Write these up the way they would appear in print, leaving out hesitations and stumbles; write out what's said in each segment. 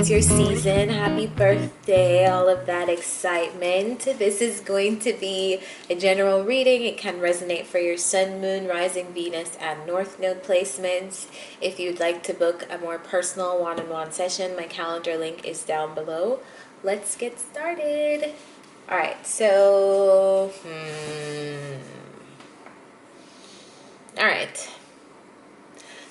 is your season. Happy birthday, all of that excitement. This is going to be a general reading. It can resonate for your sun, moon, rising, Venus, and north node placements. If you'd like to book a more personal one-on-one session, my calendar link is down below. Let's get started. All right, so all right.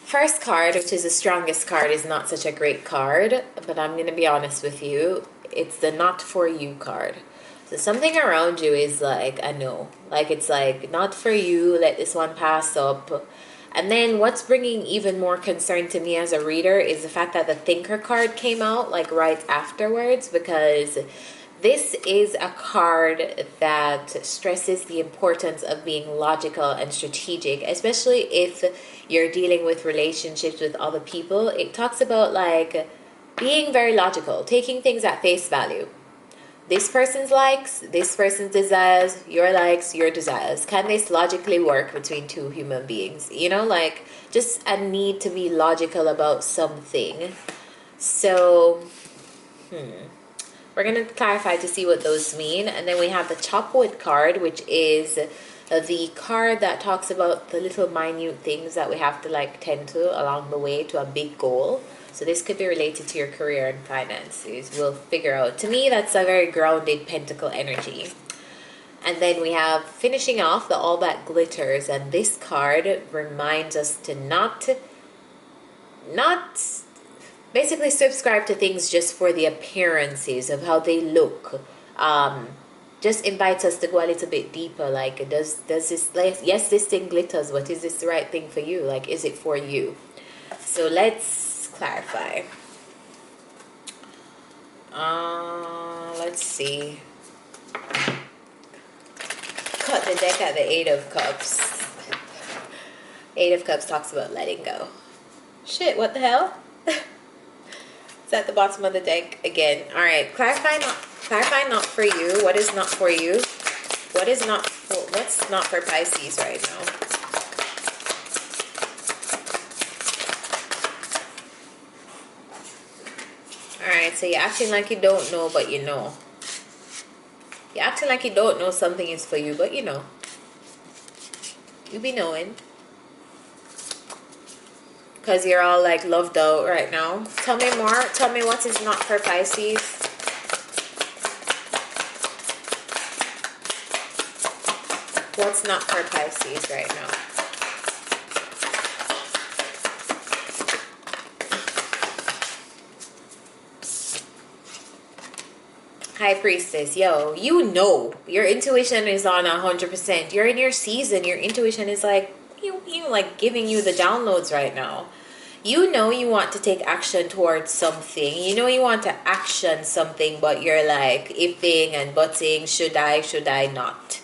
First card, which is the strongest card, is not such a great card, but I'm going to be honest with you. It's the not for you card. So something around you is like a no. Like it's like, not for you, let this one pass up. And then what's bringing even more concern to me as a reader is the fact that the thinker card came out like right afterwards, because this is a card that stresses the importance of being logical and strategic, especially if you're dealing with relationships with other people. It talks about like being very logical, taking things at face value. This person's likes, this person's desires, your likes, your desires. Can this logically work between two human beings? You know, like just a need to be logical about something. So, we're going to clarify to see what those mean. And then we have the chopwood card, which is the card that talks about the little minute things that we have to like tend to along the way to a big goal. So this could be related to your career and finances. We'll figure out. To me, that's a very grounded pentacle energy. And then we have finishing off the all that glitters. And this card reminds us to not basically subscribe to things just for the appearances of how they look. Just invites us to go a little bit deeper. Like, does this, yes, this thing glitters, but is this the right thing for you? Like, is it for you? So let's clarify. Let's see. Cut the deck at the Eight of Cups. Eight of Cups talks about letting go. Shit, what the hell? It's at the bottom of the deck again. All right, clarify not for you. What is not for you? What's not for Pisces right now? All right, so you're acting like you don't know, but you know. You're acting like you don't know something is for you, but you know. You be knowing. Because you're all like loved out right now. Tell me more. Tell me what is not for Pisces. What's not for Pisces right now? High Priestess, yo, you know your intuition is on 100%. You're in your season. Your intuition is like you like giving you the downloads right now. You know you want to take action towards something. You know you want to action something, but you're like ifing and butting. Should I not?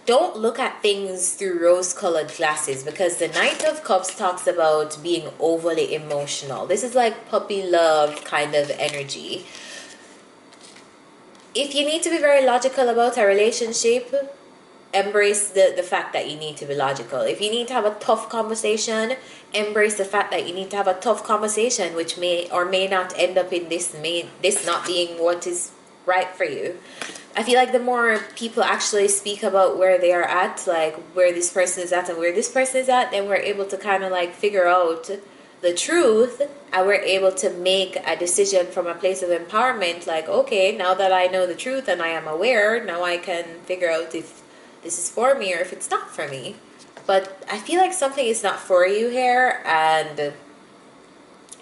Don't look at things through rose-colored glasses, because the Knight of Cups talks about being overly emotional. This is like puppy love kind of energy. If you need to be very logical about a relationship, embrace the fact that you need to be logical. If you need to have a tough conversation, embrace the fact that you need to have a tough conversation, which may or may not end up in this not being what is right for you. I feel like the more people actually speak about where they are at, like where this person is at and where this person is at, then we're able to kind of like figure out the truth, and we're able to make a decision from a place of empowerment. Like, okay, now that I know the truth and I am aware, now I can figure out if this is for me or if it's not for me. But I feel like something is not for you here, and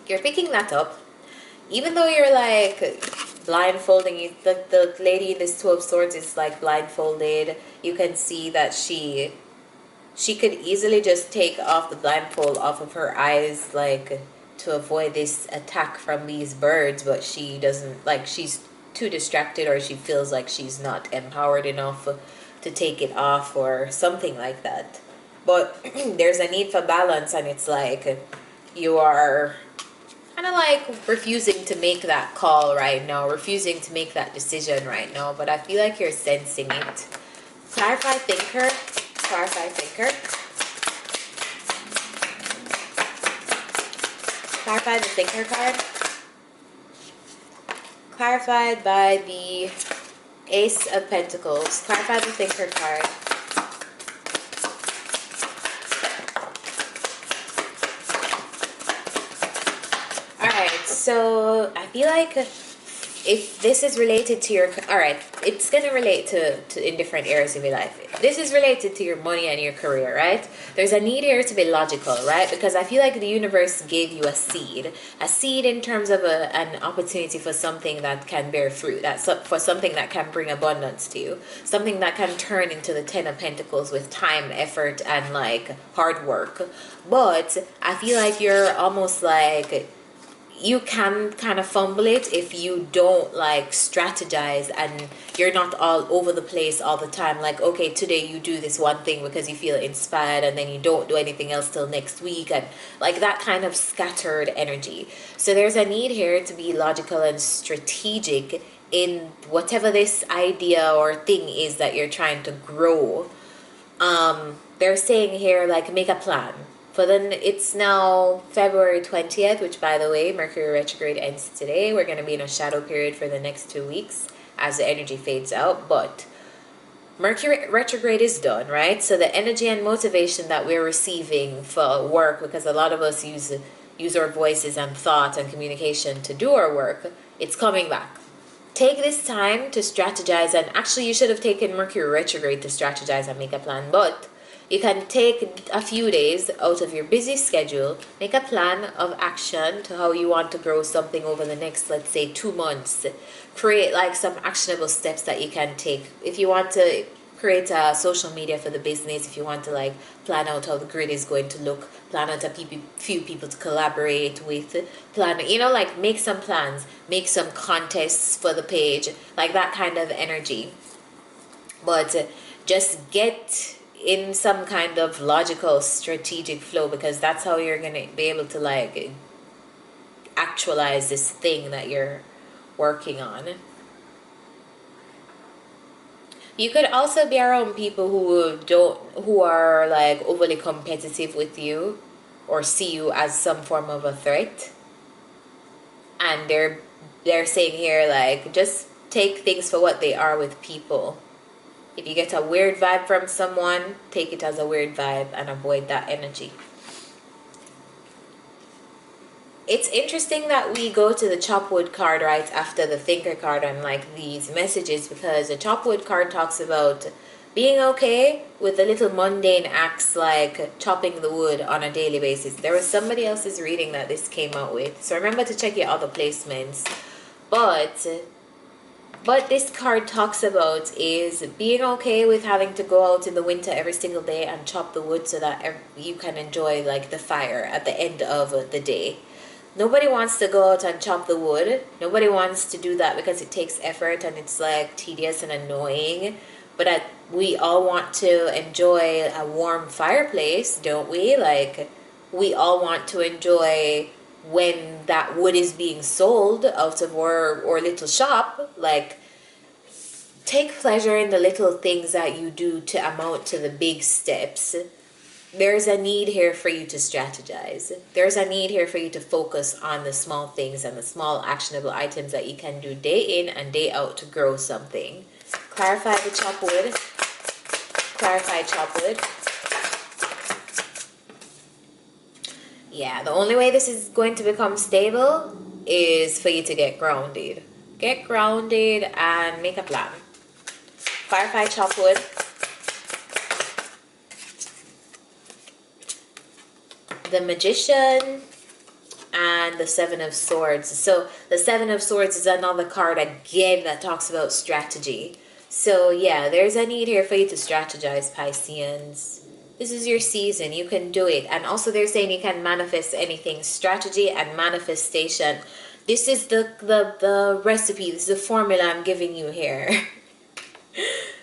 you're picking that up. Even though you're like blindfolding, the lady in this Two of Swords is like blindfolded. You can see that she could easily just take off the blindfold off of her eyes, like to avoid this attack from these birds, but she doesn't, like she's too distracted, or she feels like she's not empowered enough to take it off or something like that. But there's a need for balance, and it's like you are kind of like refusing to make that call right now, refusing to make that decision right now, but I feel like you're sensing it. Clarify thinker. Clarify thinker. Clarify the thinker card. clarified by the Ace of Pentacles. Clarify the Thinker card. Alright, so I feel like if this is related to your, all right, it's going to relate to in different areas of your life. This is related to your money and your career, right? There's a need here to be logical, right? Because I feel like the universe gave you a seed in terms of an opportunity for something that can bear fruit, that's for something that can bring abundance to you, something that can turn into the 10 of Pentacles with time, effort, and like hard work. But I feel like you're almost like, you can kind of fumble it if you don't like strategize and you're not all over the place all the time. Like, okay, today you do this one thing because you feel inspired, and then you don't do anything else till next week, and like that kind of scattered energy. So there's a need here to be logical and strategic in whatever this idea or thing is that you're trying to grow. They're saying here, like, make a plan. For then, it's now February 20th, which, by the way, Mercury retrograde ends today. We're going to be in a shadow period for the next 2 weeks as the energy fades out. But Mercury retrograde is done, right? So the energy and motivation that we're receiving for work, because a lot of us use our voices and thought and communication to do our work, it's coming back. Take this time to strategize, and actually you should have taken Mercury retrograde to strategize and make a plan, but you can take a few days out of your busy schedule, make a plan of action to how you want to grow something over the next, let's say, 2 months. Create like some actionable steps that you can take. If you want to create a social media for the business, if you want to like plan out how the grid is going to look, plan out few people to collaborate with, plan, like make some plans, make some contests for the page, like that kind of energy. But just get in some kind of logical, strategic flow, because that's how you're going to be able to like actualize this thing that you're working on. You could also be around people who are like overly competitive with you or see you as some form of a threat. And they're saying here, like, just take things for what they are with people. If you get a weird vibe from someone, take it as a weird vibe and avoid that energy. It's interesting that we go to the Chopwood card right after the Thinker card on like these messages, because the Chopwood card talks about being okay with the little mundane acts like chopping the wood on a daily basis. There was somebody else's reading that this came out with, so remember to check your other placements. But this card talks about is being okay with having to go out in the winter every single day and chop the wood so that you can enjoy like the fire at the end of the day. Nobody wants to go out and chop the wood. Nobody wants to do that because it takes effort and it's like tedious and annoying. But we all want to enjoy a warm fireplace, don't we? Like, we all want to enjoy when that wood is being sold out of our little shop. Like, take pleasure in the little things that you do to amount to the big steps. There's a need here for you to strategize. There's a need here for you to focus on the small things and the small actionable items that you can do day in and day out to grow something. Clarify the Chopwood. Clarify Chopwood. Yeah, the only way this is going to become stable is for you to get grounded. Get grounded and make a plan. Clarify Chopwood. The Magician and the Seven of Swords. So the Seven of Swords is another card again that talks about strategy. So yeah, there's a need here for you to strategize, Pisceans. This is your season. You can do it. And also they're saying you can manifest anything. Strategy and manifestation. This is the recipe. This is the formula I'm giving you here.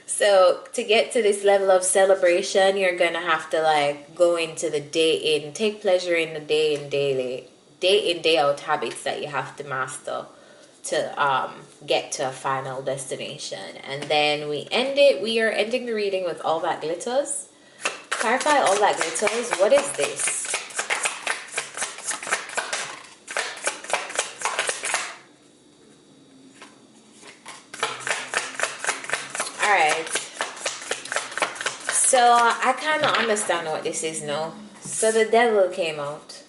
So to get to this level of celebration, you're going to have to like go into the day in. Take pleasure in the day in, day out habits that you have to master to get to a final destination. And then we are ending the reading with All That Glitters. Clarify All That Glitters. What is this? I kind of understand what this is now. So the devil came out.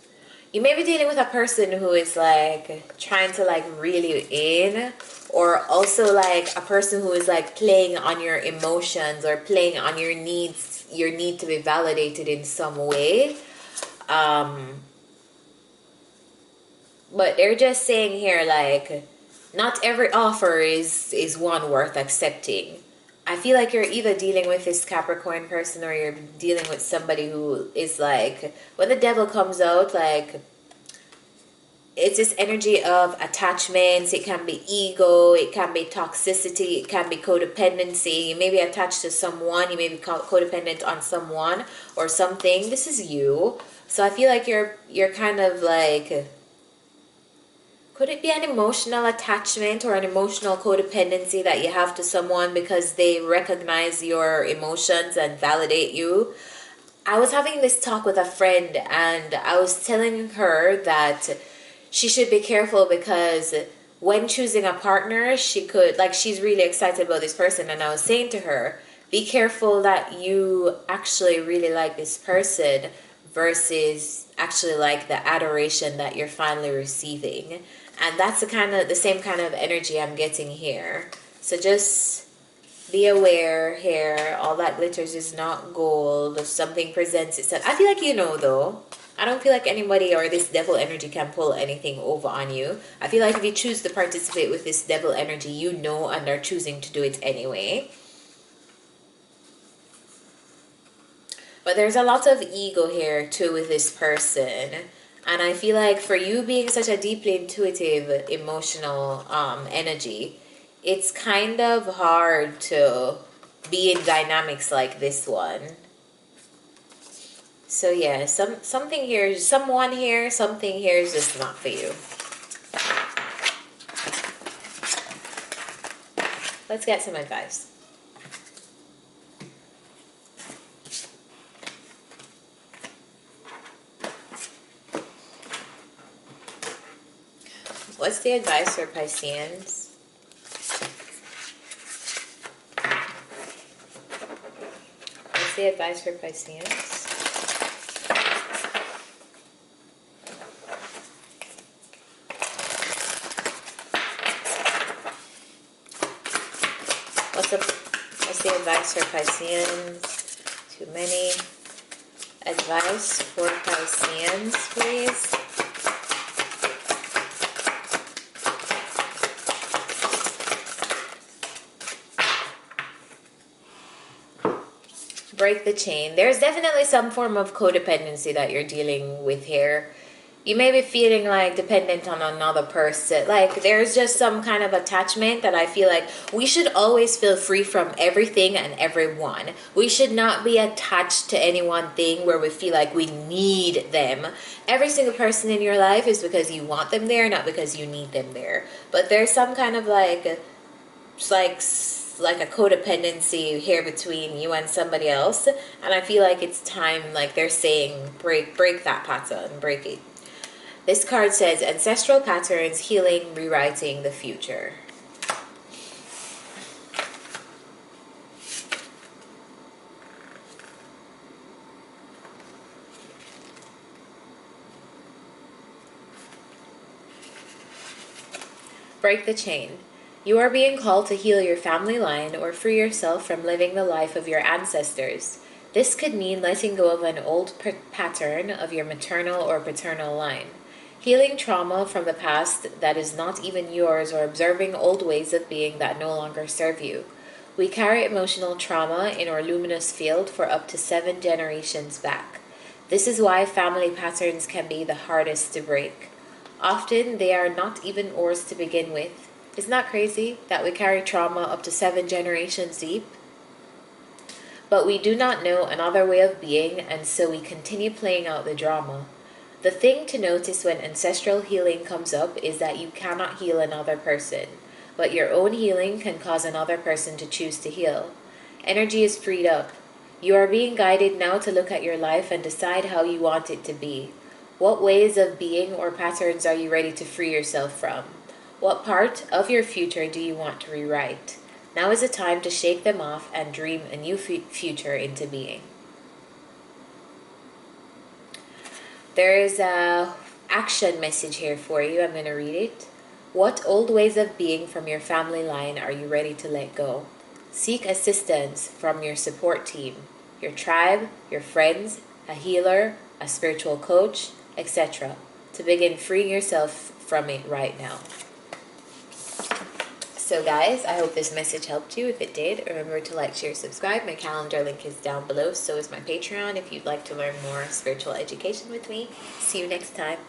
You may be dealing with a person who is like trying to like reel you in, or also like a person who is like playing on your emotions or playing on your needs, your need to be validated in some way. But they're just saying here like not every offer is one worth accepting. I feel like you're either dealing with this Capricorn person or you're dealing with somebody who is like, when the devil comes out, like, it's this energy of attachments. It can be ego, it can be toxicity, it can be codependency. You may be attached to someone, you may be codependent on someone or something. This is you. So I feel like you're kind of like, could it be an emotional attachment or an emotional codependency that you have to someone because they recognize your emotions and validate you? I was having this talk with a friend and I was telling her that she should be careful because when choosing a partner, she could, like, she's really excited about this person. And I was saying to her, be careful that you actually really like this person versus actually like the adoration that you're finally receiving. And that's the same kind of energy I'm getting here. So just be aware here. All that glitters is not gold. If something presents itself, I feel like you know though. I don't feel like anybody or this devil energy can pull anything over on you. I feel like if you choose to participate with this devil energy, you know and are choosing to do it anyway. But there's a lot of ego here too with this person. And I feel like for you being such a deeply intuitive, emotional energy, it's kind of hard to be in dynamics like this one. So yeah, something here, something here is just not for you. Let's get some advice. What's the advice for Pisceans? What's the advice for Pisceans? What's the advice for Pisceans? Too many. Advice for Pisceans, please. Break the chain. There's definitely some form of codependency that you're dealing with here. You may be feeling like dependent on another person. Like there's just some kind of attachment that I feel like we should always feel free from everything and everyone. We should not be attached to any one thing where we feel like we need them. Every single person in your life is because you want them there, not because you need them there. But there's some kind of like a codependency here between you and somebody else, and I feel like it's time, like they're saying, break that pattern, break it. This card says ancestral patterns, healing, rewriting the future. Break the chain. You are being called to heal your family line or free yourself from living the life of your ancestors. This could mean letting go of an old pattern of your maternal or paternal line, healing trauma from the past that is not even yours, or observing old ways of being that no longer serve you. We carry emotional trauma in our luminous field for up to 7 generations back. This is why family patterns can be the hardest to break. Often they are not even ours to begin with. Isn't that crazy that we carry trauma up to 7 generations deep? But we do not know another way of being, and so we continue playing out the drama. The thing to notice when ancestral healing comes up is that you cannot heal another person, but your own healing can cause another person to choose to heal. Energy is freed up. You are being guided now to look at your life and decide how you want it to be. What ways of being or patterns are you ready to free yourself from? What part of your future do you want to rewrite? Now is the time to shake them off and dream a new future into being. There is a action message here for you. I'm going to read it. What old ways of being from your family line are you ready to let go? Seek assistance from your support team, your tribe, your friends, a healer, a spiritual coach, etc. to begin freeing yourself from it right now. So guys, I hope this message helped you. If it did, remember to like, share, subscribe. My calendar link is down below. So is my Patreon if you'd like to learn more spiritual education with me. See you next time.